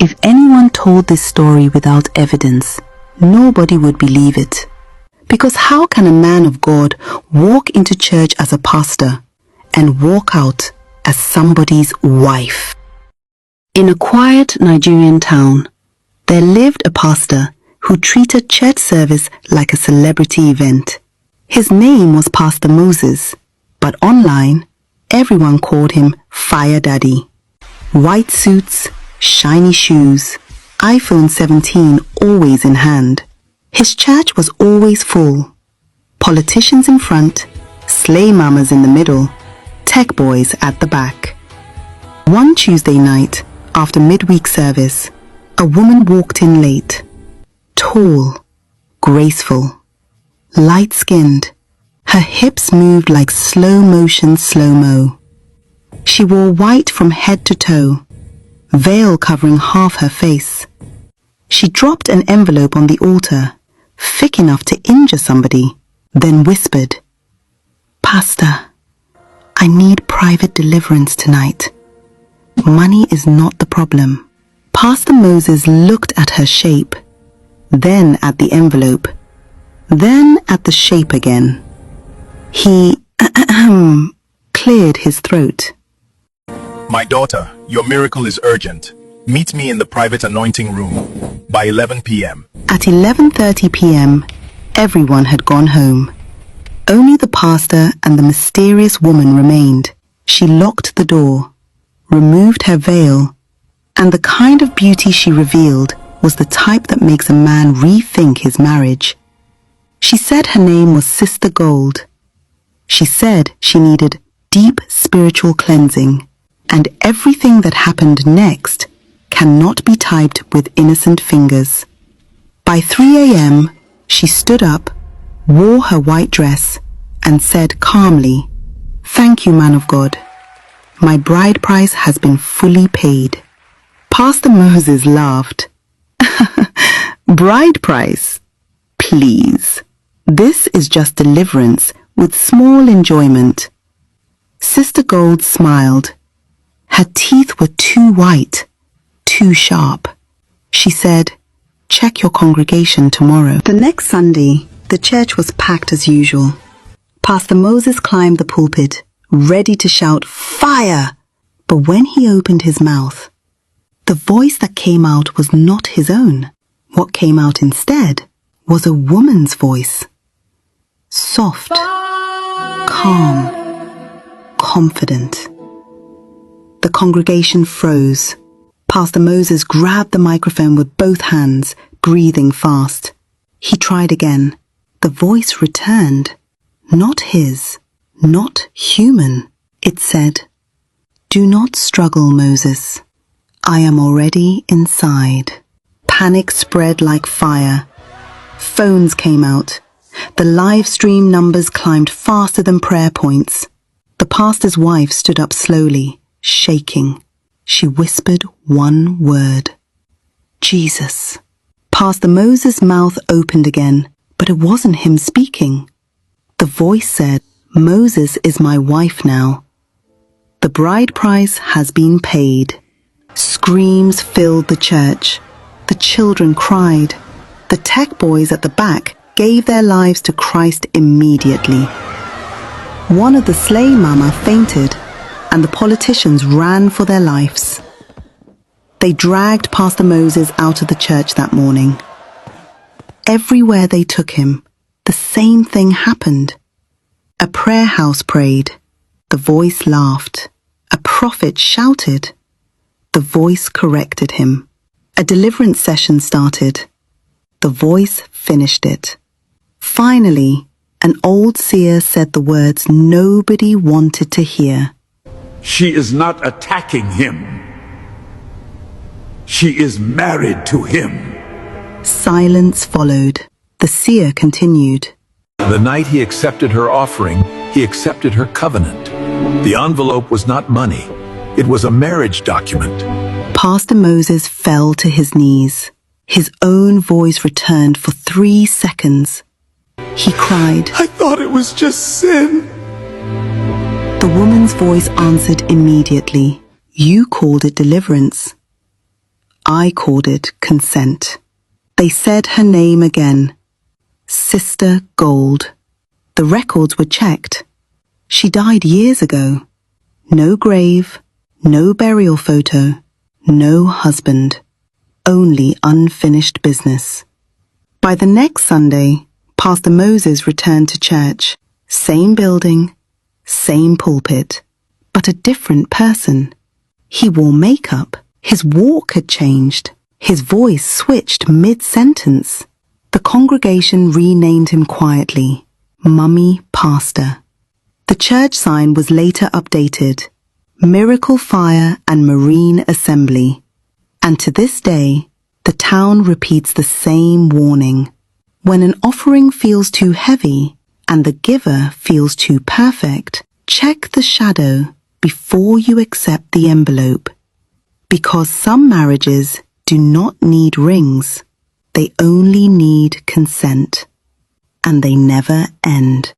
If anyone told this story without evidence, nobody would believe it. Because how can a man of God walk into church as a pastor and walk out as somebody's wife? In a quiet Nigerian town, there lived a pastor who treated church service like a celebrity event. His name was Pastor Moses, but online, everyone called him Fire Daddy. White suits, shiny shoes, iPhone 17 always in hand. His church was always full. Politicians in front, slay mamas in the middle, tech boys at the back. One Tuesday night, after midweek service, a woman walked in late. Tall, graceful, light-skinned. Her hips moved like slow-motion slow-mo. She wore white from head to toe, veil covering half her face. She dropped an envelope on the altar, thick enough to injure somebody, then whispered, "Pastor, I need private deliverance tonight. Money is not the problem." Pastor Moses looked at her shape, then at the envelope, then at the shape again. He cleared his throat. "My daughter, your miracle is urgent. Meet me in the private anointing room by 11 p.m. At 11:30 p.m., everyone had gone home. Only the pastor and the mysterious woman remained. She locked the door, removed her veil, and the kind of beauty she revealed was the type that makes a man rethink his marriage. She said her name was Sister Gold. She said she needed deep spiritual cleansing, and everything that happened next cannot be typed with innocent fingers. By 3 a.m., she stood up, wore her white dress, and said calmly, "Thank you, man of God. My bride price has been fully paid." Pastor Moses laughed. "Bride price? Please. This is just deliverance with small enjoyment." Sister Gold smiled. Her teeth were too white, too sharp. She said, "Check your congregation tomorrow." The next Sunday, the church was packed as usual. Pastor Moses climbed the pulpit, ready to shout, "Fire!" But when he opened his mouth, the voice that came out was not his own. What came out instead was a woman's voice. Soft, calm, confident. The congregation froze. Pastor Moses grabbed the microphone with both hands, breathing fast. He tried again. The voice returned. Not his, not human. It said, "Do not struggle, Moses. I am already inside." Panic spread like fire. Phones came out. The live stream numbers climbed faster than prayer points. The pastor's wife stood up slowly, shaking. She whispered one word, "Jesus." Pastor Moses' mouth opened again, but it wasn't him speaking. The voice said, "Moses is my wife now. The bride price has been paid." Screams filled the church. The children cried. The tech boys at the back gave their lives to Christ immediately. One of the slay mama fainted, and the politicians ran for their lives. They dragged Pastor Moses out of the church that morning. Everywhere they took him, the same thing happened. A prayer house prayed. The voice laughed. A prophet shouted. The voice corrected him. A deliverance session started. The voice finished it. Finally, an old seer said the words nobody wanted to hear. "She is not attacking him. She is married to him." Silence followed. The seer continued. The night he accepted her offering, he accepted her covenant. The envelope was not money. It was a marriage document. Pastor Moses fell to his knees. His own voice returned for 3 seconds. He cried, "I thought it was just sin." The woman's voice answered immediately. "You called it deliverance. I called it consent. They said her name again. Sister Gold. The records were checked. She died years ago. No grave, no burial photo, no husband. Only unfinished business. By the next Sunday, Pastor Moses returned to church. Same building, same pulpit, but a different person. He wore makeup. His walk had changed. His voice switched mid-sentence. The congregation renamed him quietly, Mummy Pastor. The church sign was later updated, Miracle Fire and Marine Assembly. And to this day, the town repeats the same warning. When an offering feels too heavy and the giver feels too perfect, check the shadow before you accept the envelope. Because some marriages do not need rings. They only need consent. And they never end.